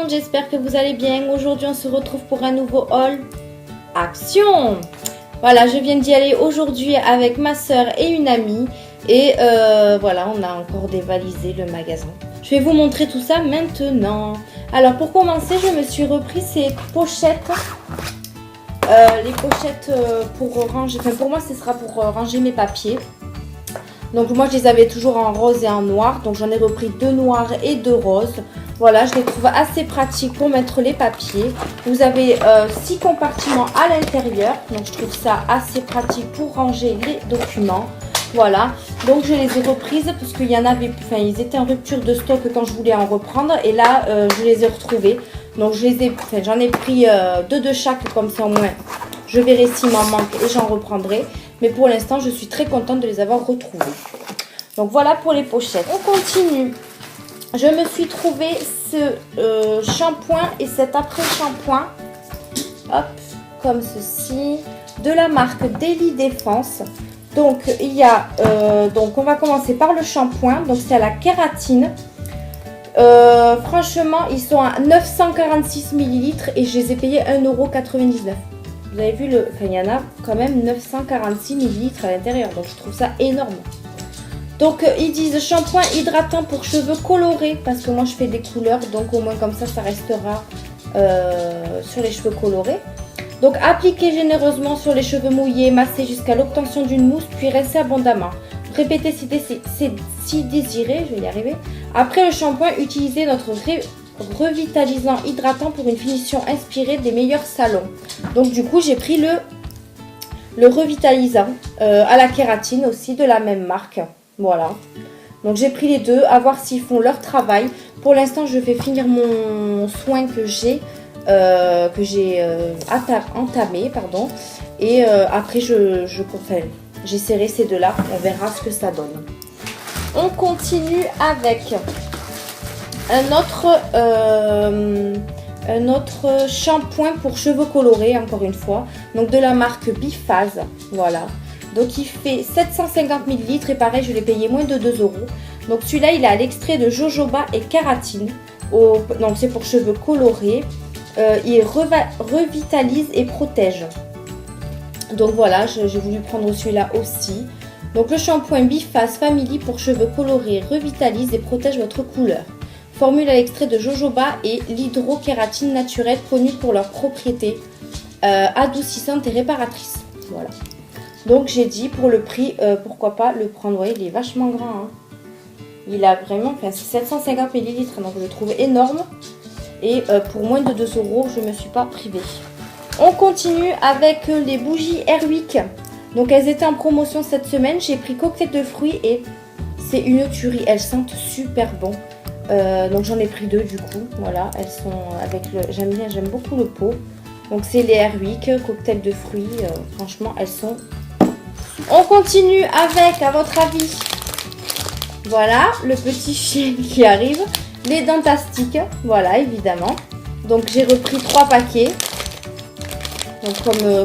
monde, j'espère que vous allez bien. Aujourd'hui on se retrouve pour un nouveau haul. Action! Voilà, je viens d'y aller aujourd'hui avec ma soeur et une amie. Et voilà, on a encore dévalisé le magasin. Je vais vous montrer tout ça maintenant. Alors pour commencer, je me suis repris ces pochettes. Les pochettes pour ranger, enfin pour moi ce sera pour ranger mes papiers. Donc moi je les avais toujours en rose et en noir, donc j'en ai repris 2 noirs et 2 roses. Voilà, je les trouve assez pratiques pour mettre les papiers. Vous avez 6 compartiments à l'intérieur, donc je trouve ça assez pratique pour ranger les documents. Voilà, donc je les ai reprises parce qu'il y en avait, enfin ils étaient en rupture de stock quand je voulais en reprendre et là je les ai retrouvés. Donc j'en ai pris 2 de chaque, comme ça au moins je verrai s'il m'en manque et j'en reprendrai. Mais pour l'instant je suis très contente de les avoir retrouvés. Donc voilà pour les pochettes. On continue. Je me suis trouvé ce shampoing et cet après-shampoing. Hop, comme ceci. De la marque Daily Défense. Donc il y a, donc on va commencer par le shampoing. Donc c'est à la kératine. Franchement ils sont à 946 ml et je les ai payés 1,99 €. Vous avez vu, il y en a quand même 946 ml à l'intérieur. Donc je trouve ça énorme. Donc ils disent shampoing hydratant pour cheveux colorés. Parce que moi je fais des couleurs. Donc au moins comme ça restera sur les cheveux colorés. Donc appliquez généreusement sur les cheveux mouillés, massez jusqu'à l'obtention d'une mousse, puis rincez abondamment. Répétez si désiré, je vais y arriver. Après le shampoing, utilisez notre revitalisant hydratant pour une finition inspirée des meilleurs salons. Donc du coup j'ai pris le revitalisant à la kératine aussi de la même marque. Voilà. Donc j'ai pris les deux, à voir s'ils font leur travail. Pour l'instant je vais finir mon soin que j'ai entamé, pardon. Et après j'essaierai ces deux-là, on verra ce que ça donne. On continue avec un autre shampoing pour cheveux colorés, encore une fois. Donc de la marque Biphase, voilà. Donc il fait 750 ml et pareil, je l'ai payé moins de 2 €. Donc celui-là, il a l'extrait de jojoba et kératine. Donc c'est pour cheveux colorés. Il revitalise et protège. Donc voilà, j'ai voulu prendre celui-là aussi. Donc le shampoing Biphase Family pour cheveux colorés revitalise et protège votre couleur. Formule à l'extrait de jojoba et l'hydrokératine naturelle connue pour leurs propriétés adoucissantes et réparatrices. Voilà. Donc j'ai dit pour le prix, pourquoi pas le prendre. Ouais, il est vachement grand. Hein. Il a vraiment, enfin c'est 750 ml, donc je le trouve énorme. Et pour moins de 2 €, je ne me suis pas privée. On continue avec les bougies Airwick. Donc elles étaient en promotion cette semaine. J'ai pris cocktail de fruits et c'est une tuerie. Elles sentent super bon. Donc j'en ai pris 2 du coup. Voilà, elles sont avec le. J'aime beaucoup le pot. Donc c'est les Airwick, cocktail de fruits. Franchement, elles sont. On continue avec, à votre avis, voilà, le petit chien qui arrive. Les Dentastiques, voilà, évidemment. Donc j'ai repris 3 paquets. Donc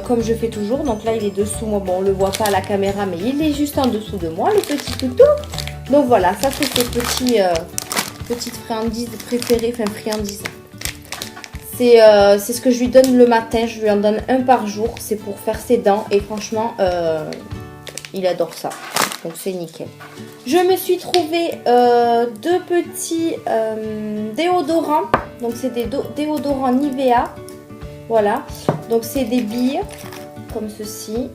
comme je fais toujours. Donc là il est dessous moi. Bon, on le voit pas à la caméra, mais il est juste en dessous de moi, le petit toutou. Donc voilà, ça c'est ces petites friandises préférées. Enfin friandises. C'est ce que je lui donne le matin. Je lui en donne un par jour. C'est pour faire ses dents. Et franchement, il adore ça. Donc c'est nickel. Je me suis trouvé 2 petits déodorants. Donc c'est des déodorants Nivea. Voilà. Donc c'est des billes comme ceci.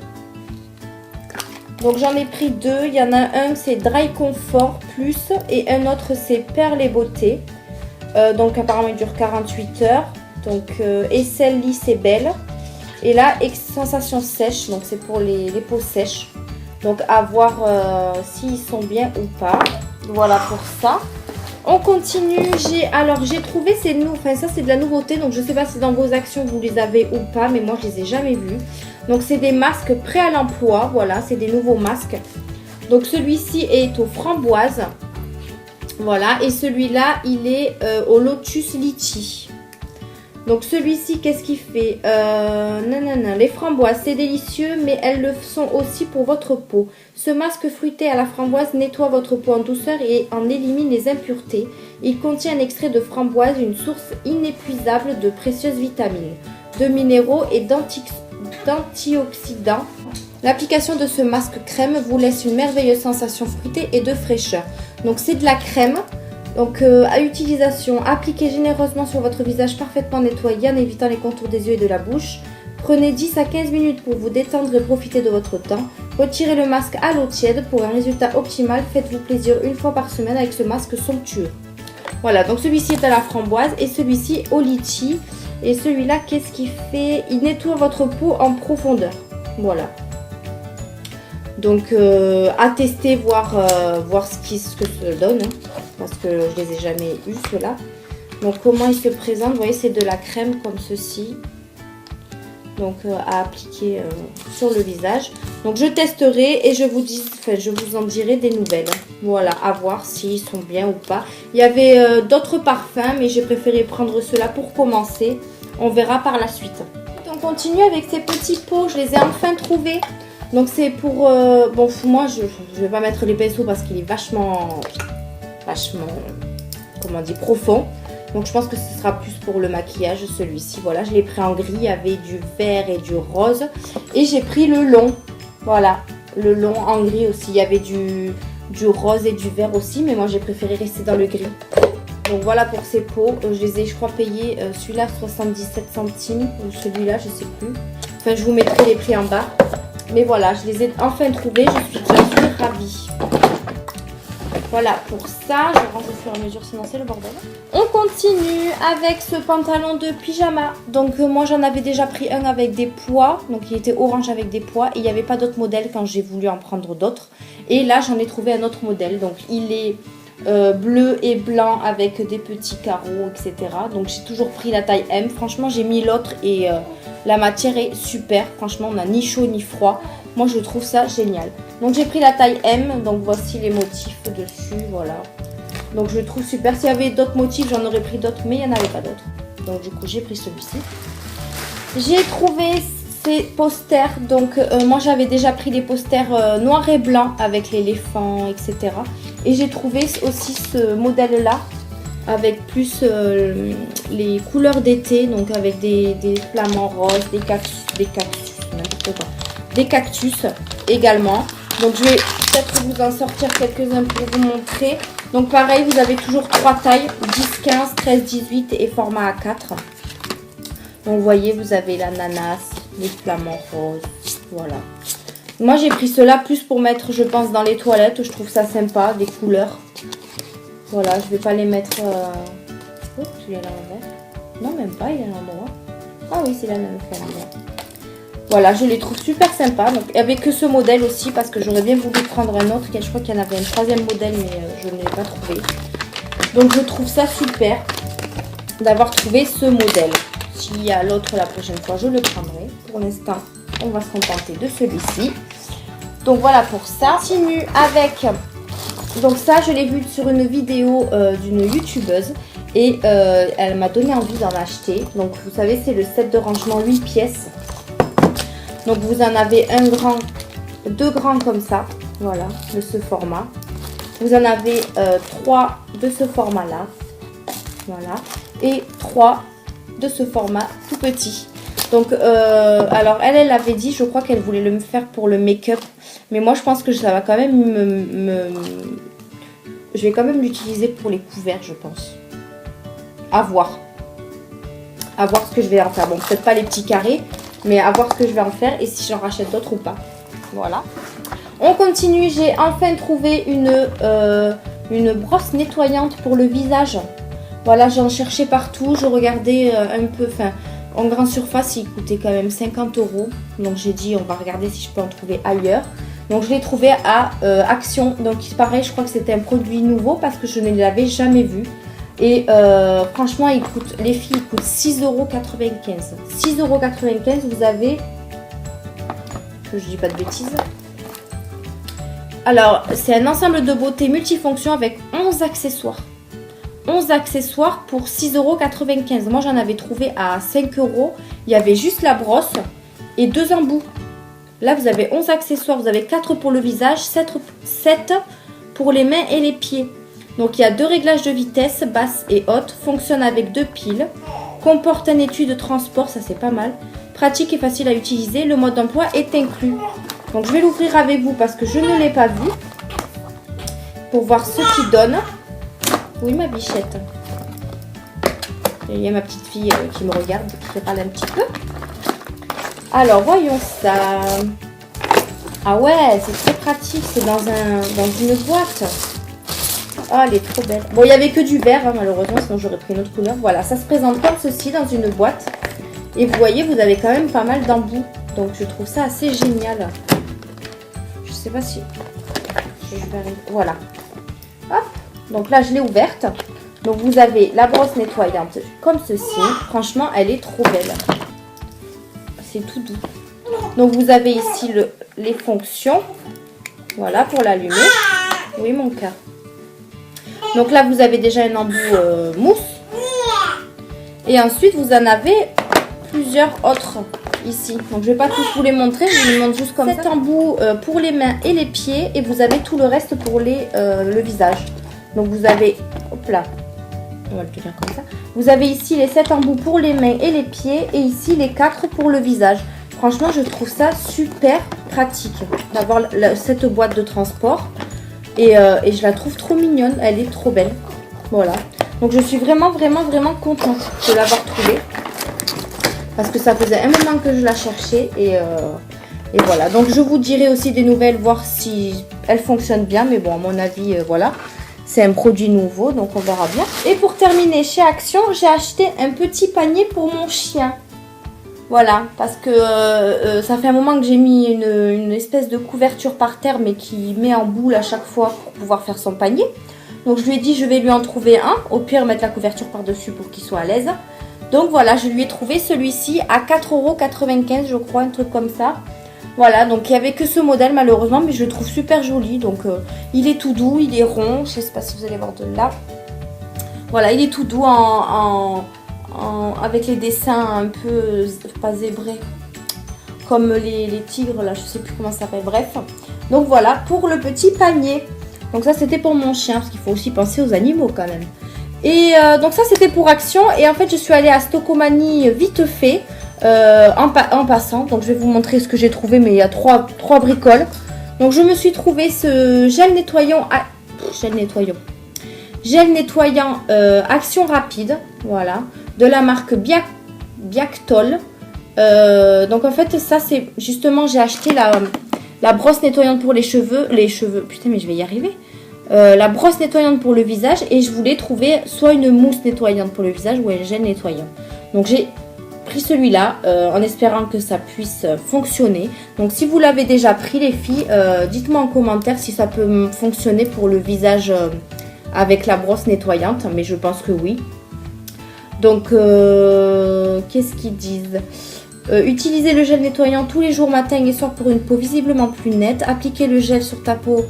Donc j'en ai pris 2. Il y en a un c'est Dry Comfort Plus et un autre c'est Perle et Beauté. Donc apparemment il dure 48 heures. Donc aisselle lisse et belle. Et là sensation sèche. Donc c'est pour les peaux sèches. Donc à voir s'ils sont bien ou pas. Voilà pour ça. On continue. J'ai trouvé ces enfin ça c'est de la nouveauté. Donc je sais pas si dans vos actions vous les avez ou pas. Mais moi je les ai jamais vus. Donc c'est des masques prêts à l'emploi. Voilà, c'est des nouveaux masques. Donc celui-ci est aux framboises. Voilà. Et celui-là il est au lotus litchi. Donc celui-ci, qu'est-ce qu'il fait? Nanana, les framboises, c'est délicieux, mais elles le sont aussi pour votre peau. Ce masque fruité à la framboise nettoie votre peau en douceur et en élimine les impuretés. Il contient un extrait de framboise, une source inépuisable de précieuses vitamines, de minéraux et d'antioxydants. L'application de ce masque crème vous laisse une merveilleuse sensation fruitée et de fraîcheur. Donc c'est de la crème. Donc à utilisation, appliquez généreusement sur votre visage parfaitement nettoyé en évitant les contours des yeux et de la bouche. Prenez 10 à 15 minutes pour vous détendre et profiter de votre temps. Retirez le masque à l'eau tiède pour un résultat optimal. Faites-vous plaisir une fois par semaine avec ce masque somptueux. Voilà, donc celui-ci est à la framboise et celui-ci au litchi. Et celui-là, qu'est-ce qu'il fait? Il nettoie votre peau en profondeur. Voilà. Donc à tester, voir ce que ça donne, hein, parce que je les ai jamais eu ceux-là. Donc comment il se présente, vous voyez, c'est de la crème comme ceci. Donc à appliquer sur le visage. Donc je testerai et je vous en dirai des nouvelles. Voilà, à voir s'ils sont bien ou pas. Il y avait d'autres parfums, mais j'ai préféré prendre ceux-là pour commencer. On verra par la suite. On continue avec ces petits pots, je les ai enfin trouvés. Donc c'est pour... bon, moi je vais pas mettre les pinceaux parce qu'il est vachement, comment on dit, profond. Donc je pense que ce sera plus pour le maquillage, celui-ci. Voilà, je l'ai pris en gris, il y avait du vert et du rose. Et j'ai pris le long, voilà, le long en gris aussi. Il y avait du rose et du vert aussi, mais moi j'ai préféré rester dans le gris. Donc voilà pour ces pots, je les ai, je crois, payés, celui-là 77 centimes, ou celui-là, je sais plus. Enfin, je vous mettrai les prix en bas. Mais voilà, je les ai enfin trouvés, je suis ravie. Voilà pour ça, je range au fur et à mesure, sinon c'est le bordel. On continue avec ce pantalon de pyjama. Donc moi j'en avais déjà pris un avec des pois, donc il était orange avec des pois. Et il n'y avait pas d'autres modèles quand j'ai voulu en prendre d'autres. Et là j'en ai trouvé un autre modèle, donc il est... bleu et blanc avec des petits carreaux, etc. Donc j'ai toujours pris la taille M. Franchement j'ai mis l'autre et la matière est super. Franchement on n'a ni chaud ni froid. Moi je trouve ça génial. Donc j'ai pris la taille M. Donc voici les motifs dessus. Voilà. Donc je le trouve super. S'il y avait d'autres motifs j'en aurais pris d'autres, mais il n'y en avait pas d'autres. Donc du coup j'ai pris celui-ci. J'ai trouvé ces posters. Donc moi j'avais déjà pris les posters noirs et blancs avec l'éléphant, etc. Et j'ai trouvé aussi ce modèle-là avec plus les couleurs d'été, donc avec des flamants roses, des cactus également. Donc je vais peut-être vous en sortir quelques-uns pour vous montrer. Donc pareil, vous avez toujours 3 tailles, 10, 15, 13, 18 et format A4. Donc vous voyez, vous avez l'ananas, les flamants roses, voilà. Moi j'ai pris cela plus pour mettre, je pense, dans les toilettes. Je trouve ça sympa, des couleurs. Voilà, je vais pas les mettre... Oh, il est à l'envers. Non, même pas, il est à l'endroit. Ah oui, c'est la même forme. Voilà, je les trouve super sympas. Donc avec que ce modèle aussi, parce que j'aurais bien voulu prendre un autre. Je crois qu'il y en avait un troisième modèle, mais je ne l'ai pas trouvé. Donc je trouve ça super d'avoir trouvé ce modèle. S'il y a l'autre la prochaine fois, je le prendrai. Pour l'instant, on va se contenter de celui-ci. Donc voilà pour ça. Continue avec... Donc ça, je l'ai vu sur une vidéo d'une youtubeuse. Et elle m'a donné envie d'en acheter. Donc vous savez, c'est le set de rangement 8 pièces. Donc vous en avez un grand, 2 grands comme ça. Voilà, de ce format. Vous en avez 3 de ce format-là. Voilà. Et 3 de ce format tout petit. Donc, alors elle avait dit, je crois qu'elle voulait le faire pour le make-up. Mais moi, je pense que ça va quand même je vais quand même l'utiliser pour les couverts, je pense. À voir. À voir ce que je vais en faire. Bon, peut-être pas les petits carrés, mais à voir ce que je vais en faire et si j'en rachète d'autres ou pas. Voilà. On continue. J'ai enfin trouvé une brosse nettoyante pour le visage. Voilà, j'en cherchais partout. Je regardais un peu, enfin... En grande surface, il coûtait quand même 50 €. Donc j'ai dit, on va regarder si je peux en trouver ailleurs. Donc je l'ai trouvé à Action. Donc pareil, je crois que c'était un produit nouveau parce que je ne l'avais jamais vu. Et franchement, les filles, il coûte 6,95 €. 6,95 €, vous avez... Que je dis pas de bêtises. Alors, c'est un ensemble de beauté multifonction avec 11 accessoires. 11 accessoires pour 6,95 €. Moi, j'en avais trouvé à 5 €. Il y avait juste la brosse et 2 embouts. Là, vous avez 11 accessoires. Vous avez 4 pour le visage, 7 pour les mains et les pieds. Donc, il y a 2 réglages de vitesse, basse et haute. Fonctionne avec 2 piles. Comporte un étui de transport, ça c'est pas mal. Pratique et facile à utiliser. Le mode d'emploi est inclus. Donc, je vais l'ouvrir avec vous parce que je ne l'ai pas vu. Pour voir ce qu'il donne. Oui, ma bichette. Il y a ma petite fille qui me regarde, qui fait parler un petit peu. Alors, voyons ça. Ah ouais, c'est très pratique. C'est dans une boîte. Oh, elle est trop belle. Bon, il n'y avait que du vert, hein, malheureusement, sinon j'aurais pris une autre couleur. Voilà, ça se présente comme ceci dans une boîte. Et vous voyez, vous avez quand même pas mal d'embouts. Donc, je trouve ça assez génial. Je sais pas si... Je vais arriver. Voilà. Hop. Donc là, je l'ai ouverte. Donc, vous avez la brosse nettoyante comme ceci. Franchement, elle est trop belle. C'est tout doux. Donc, vous avez ici les fonctions. Voilà, pour l'allumer. Oui, mon cœur. Donc là, vous avez déjà un embout mousse. Et ensuite, vous en avez plusieurs autres ici. Donc, je ne vais pas tous vous les montrer. Je vous les montre juste comme ça. 7 embouts pour les mains et les pieds. Et vous avez tout le reste pour le visage. Donc, vous avez... Hop là. On va le tenir comme ça. Vous avez ici les 7 embouts pour les mains et les pieds. Et ici, les 4 pour le visage. Franchement, je trouve ça super pratique d'avoir cette boîte de transport. Et je la trouve trop mignonne. Elle est trop belle. Voilà. Donc, je suis vraiment contente de l'avoir trouvée. Parce que ça faisait un moment que je la cherchais. Et voilà. Donc, je vous dirai aussi des nouvelles. Voir si elle fonctionne bien. Mais bon, à mon avis, voilà. C'est un produit nouveau. Donc, on verra bien. Et pour terminer, chez Action, j'ai acheté un petit panier pour mon chien. Voilà, parce que ça fait un moment que j'ai mis une espèce de couverture par terre, mais qui met en boule à chaque fois pour pouvoir faire son panier. Donc je lui ai dit, je vais lui en trouver un, au pire mettre la couverture par-dessus pour qu'il soit à l'aise. Donc voilà, je lui ai trouvé celui-ci à 4,95 € je crois, un truc comme ça. Voilà, donc il n'y avait que ce modèle malheureusement, mais je le trouve super joli. Donc il est tout doux, il est rond, je ne sais pas si vous allez voir de là. Voilà, il est tout doux avec les dessins un peu, pas zébrés, comme les tigres, là, je sais plus comment ça s'appelle, bref. Donc voilà, pour le petit panier. Donc ça, c'était pour mon chien, parce qu'il faut aussi penser aux animaux quand même. Et donc ça, c'était pour Action. Et en fait, je suis allée à Stocomanie vite fait, en passant. Donc je vais vous montrer ce que j'ai trouvé, mais il y a trois bricoles. Donc je me suis trouvé ce gel nettoyant... Gel nettoyant Action Rapide, voilà, de la marque Biactol. Donc en fait ça c'est justement, j'ai acheté la brosse nettoyante pour les cheveux, putain mais je vais y arriver, la brosse nettoyante pour le visage, et je voulais trouver soit une mousse nettoyante pour le visage ou un gel nettoyant. Donc j'ai pris celui-là en espérant que ça puisse fonctionner. Donc si vous l'avez déjà pris les filles, dites-moi en commentaire si ça peut fonctionner pour le visage avec la brosse nettoyante, mais je pense que oui. Donc, qu'est-ce qu'ils disent? Utilisez le gel nettoyant tous les jours, matin et soir, pour une peau visiblement plus nette. Applique le gel sur ta peau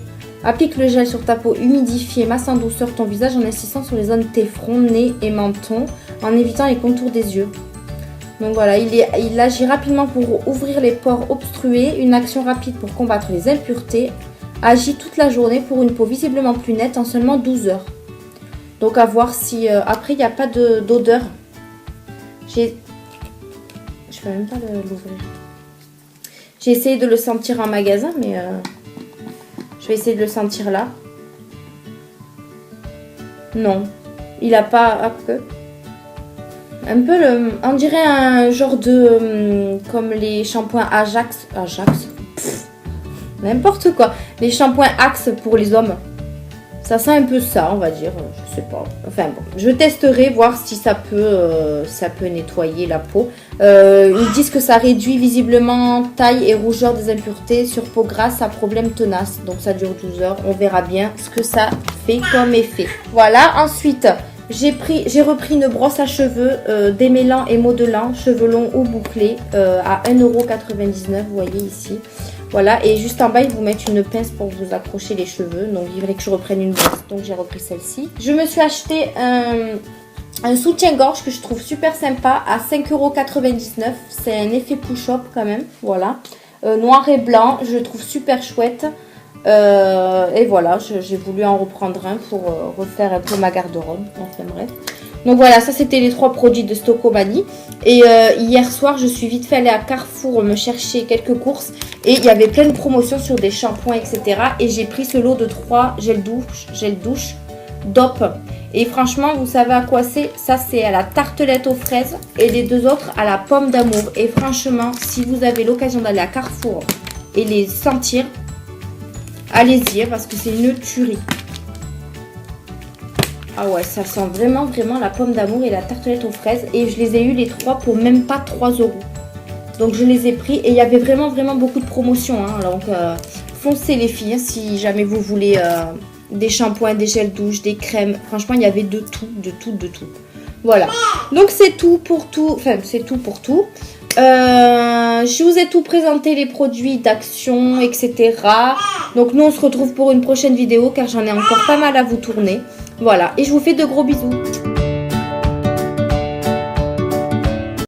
humidifié, masse en douceur ton visage en insistant sur les zones T, front, nez et menton, en évitant les contours des yeux. Donc voilà, il agit rapidement pour ouvrir les pores obstrués. Une action rapide pour combattre les impuretés. Agit toute la journée pour une peau visiblement plus nette en seulement 12 heures. Donc à voir si... après, il n'y a pas d'odeur. Je peux même pas l'ouvrir. J'ai essayé de le sentir en magasin, mais... je vais essayer de le sentir là. Non. Il n'a pas... un peu on dirait un genre de... comme les shampoings Ajax. N'importe quoi. Les shampoings Axe pour les hommes. Ça sent un peu ça, on va dire. Je sais pas. Enfin bon, je testerai, voir si ça peut nettoyer la peau. Ils disent que ça réduit visiblement taille et rougeur des impuretés sur peau grasse à problème tenace. Donc ça dure 12 heures. On verra bien ce que ça fait comme effet. Voilà. Ensuite, j'ai repris une brosse à cheveux démêlant et modelant, cheveux longs ou bouclés, à 1,99 €. Vous voyez ici. Voilà, et juste en bas, ils vous mettent une pince pour vous accrocher les cheveux. Donc, il fallait que je reprenne une boîte. Donc, j'ai repris celle-ci. Je me suis acheté un soutien-gorge que je trouve super sympa à 5,99 €. C'est un effet push-up quand même. Voilà. Noir et blanc, je le trouve super chouette. Et voilà, j'ai voulu en reprendre un pour refaire un peu ma garde-robe. Enfin bref. Donc voilà, ça c'était les 3 produits de Stocomanie. Et hier soir, je suis vite fait aller à Carrefour me chercher quelques courses. Et il y avait plein de promotions sur des shampoings, etc. Et j'ai pris ce lot de 3 gel douche DOP. Et franchement, vous savez à quoi c'est? Ça, c'est à la tartelette aux fraises. Et les 2 autres à la pomme d'amour. Et franchement, si vous avez l'occasion d'aller à Carrefour et les sentir, allez-y, parce que c'est une tuerie. Ah ouais, ça sent vraiment, vraiment la pomme d'amour et la tartelette aux fraises. Et je les ai eu les 3 pour même pas 3 €. Donc je les ai pris et il y avait vraiment, vraiment beaucoup de promotions. Hein. Donc foncez les filles, hein, si jamais vous voulez des shampoings, des gels douche, des crèmes. Franchement, il y avait de tout, de tout, de tout. Voilà. Donc c'est tout pour tout. Enfin, c'est tout pour tout. Je vous ai tout présenté, les produits d'Action, etc. Donc nous on se retrouve pour une prochaine vidéo car j'en ai encore pas mal à vous tourner. Voilà, et je vous fais de gros bisous.